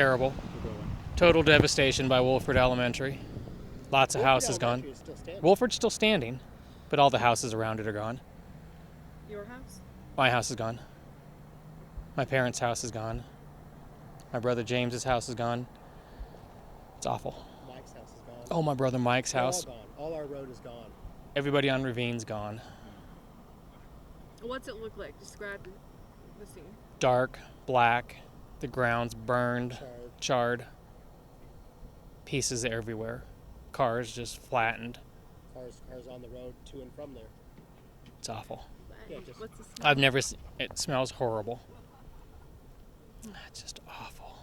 Terrible. Total devastation by Wolford Elementary. Lots of houses gone. Wolford's still standing, but all the houses around it are gone. Your house? My house is gone. My parents' house is gone. My brother James's house is gone. It's awful. Mike's house is gone. Oh, my brother Mike's house. All gone. All our road is gone. Everybody on Ravine's gone. What's it look like? Describe the scene. Dark, black, the ground's burned, charred. Pieces everywhere. Cars just flattened. Cars on the road to and from there. It's awful. Yeah, what's the smell? I've never seen it. Smells horrible. It's just awful.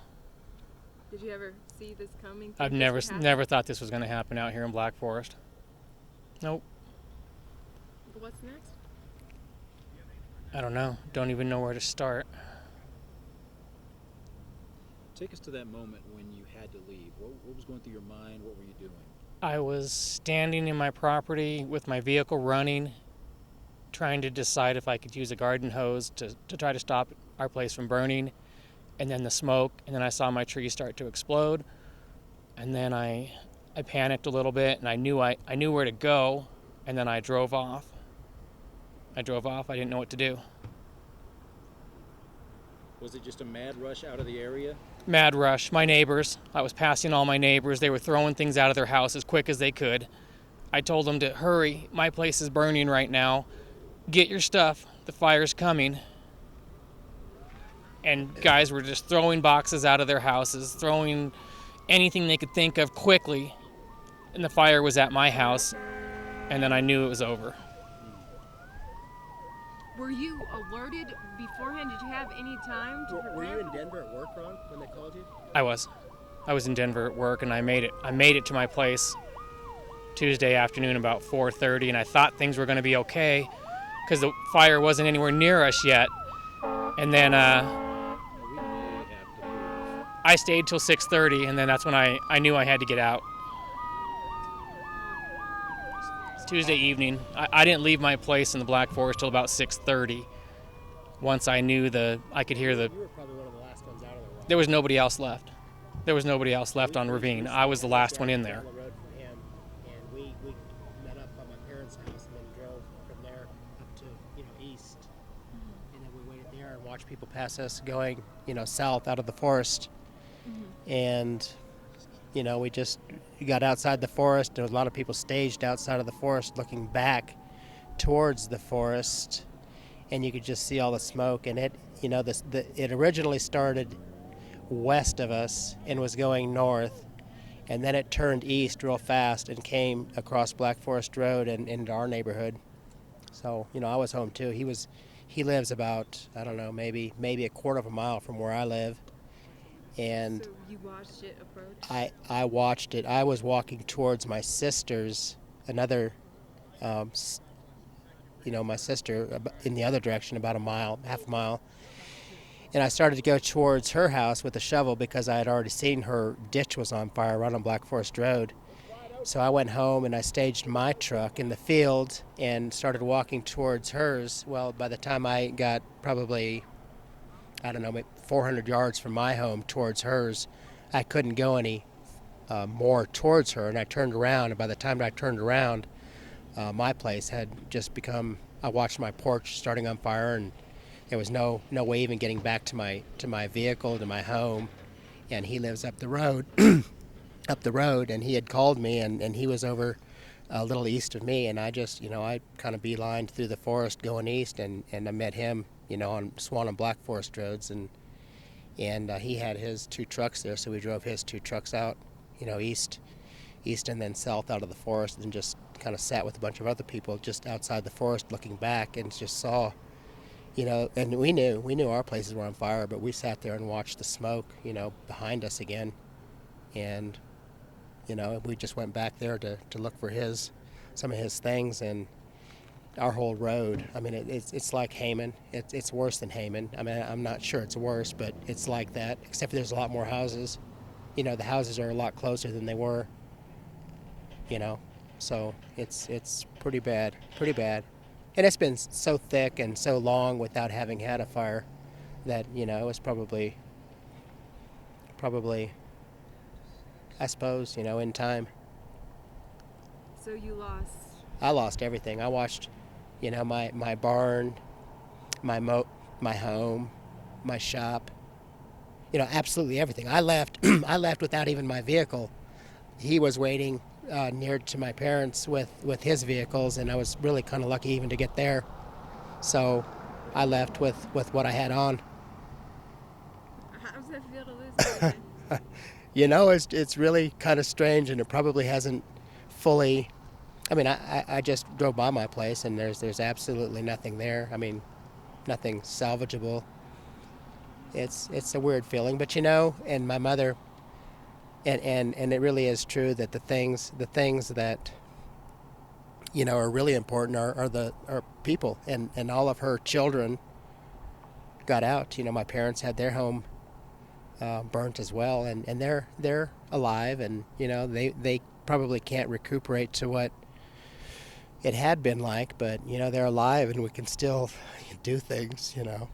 Did you ever see this coming? I've never thought this was going to happen out here in Black Forest. Nope. What's next? I don't know. Don't even know where to start. Take us to that moment when you had to leave. What was going through your mind? What were you doing? I was standing in my property with my vehicle running, trying to decide if I could use a garden hose to try to stop our place from burning, and then the smoke, and then I saw my tree start to explode, and then I panicked a little bit, and I knew where to go, and then I drove off. I didn't know what to do. Was it just a mad rush out of the area? Mad rush. My neighbors. I was passing all my neighbors. They were throwing things out of their house as quick as they could. I told them to hurry. My place is burning right now. Get your stuff. The fire's coming. And guys were just throwing boxes out of their houses, throwing anything they could think of quickly. And the fire was at my house. And then I knew it was over. Were you alerted beforehand? Did you have any time to prepare? Were you in Denver at work, Ron, when they called you? I was in Denver at work, and I made it to my place Tuesday afternoon about 4:30, and I thought things were going to be okay because the fire wasn't anywhere near us yet. And then I stayed till 6:30, and then that's when I knew I had to get out. Tuesday evening. I didn't leave my place in the Black Forest till about 6:30. Once I knew I could hear the. You were probably one of the last ones out of there. There was nobody else left. There was nobody else left on Ravine. I was the last one in there. And we met up on my parents' house and then drove from there up to east. And then we waited there and watched people pass us going south out of the forest. And we just got outside the forest. There was a lot of people staged outside of the forest looking back towards the forest, and you could just see all the smoke. And it originally started west of us and was going north, and then it turned east real fast and came across Black Forest Road and into our neighborhood. So I was home too. He lives about, I don't know, maybe a quarter of a mile from where I live. And so you watched it approach? I watched it. I was walking towards my sister's, my sister in the other direction, about half a mile. And I started to go towards her house with a shovel because I had already seen her ditch was on fire right on Black Forest Road. So I went home and I staged my truck in the field and started walking towards hers. Well, by the time I got probably, I don't know, maybe 400 yards from my home towards hers, I couldn't go any more towards her, and I turned around, and by the time I turned around, my place had just become, I watched my porch starting on fire, and there was no way even getting back to my vehicle, to my home. And he lives up the road, and he had called me, and he was over a little east of me, and I just, I kind of beelined through the forest going east, and I met him, on Swan and Black Forest roads, and he had his two trucks there, so we drove his two trucks out, east and then south out of the forest, and just kind of sat with a bunch of other people just outside the forest looking back and just saw, and we knew our places were on fire, but we sat there and watched the smoke, behind us again, and, we just went back there to look for some of his things, and our whole road, I mean, it's like Haman. It's worse than Haman. I mean, I'm not sure it's worse, but it's like that, except for there's a lot more houses. The houses are a lot closer than they were, so it's pretty bad. And it's been so thick and so long without having had a fire that, it was probably probably, I suppose, in time. So you lost. I lost everything. I watched, my barn, my home, my shop, absolutely everything. I left. I left without even my vehicle. He was waiting near to my parents with his vehicles, and I was really kind of lucky even to get there. So I left with what I had on. How does that feel to lose everything? It's really kind of strange, and it probably hasn't fully. I mean, I just drove by my place, and there's absolutely nothing there. I mean, nothing salvageable. It's a weird feeling, but and my mother, and it really is true that the things that are really important are people, and all of her children got out. My parents had their home burnt as well, and they're alive, and they probably can't recuperate to what it had been like, but they're alive, and we can still do things. We're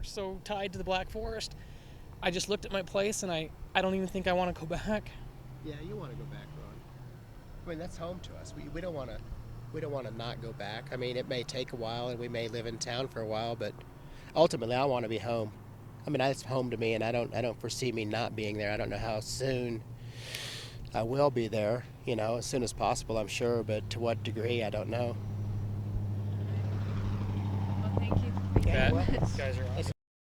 so tied to the Black Forest. I just looked at my place, and I don't even think I want to go back. Yeah, you want to go back, Ron. I mean, that's home to us. We don't want to not go back. I mean, it may take a while, and we may live in town for a while, but ultimately, I want to be home. I mean, it's home to me, and I don't foresee me not being there. I don't know how soon I will be there. As soon as possible, I'm sure, but to what degree, I don't know. Well, thank you. Yeah, Thank you. you guys are awesome.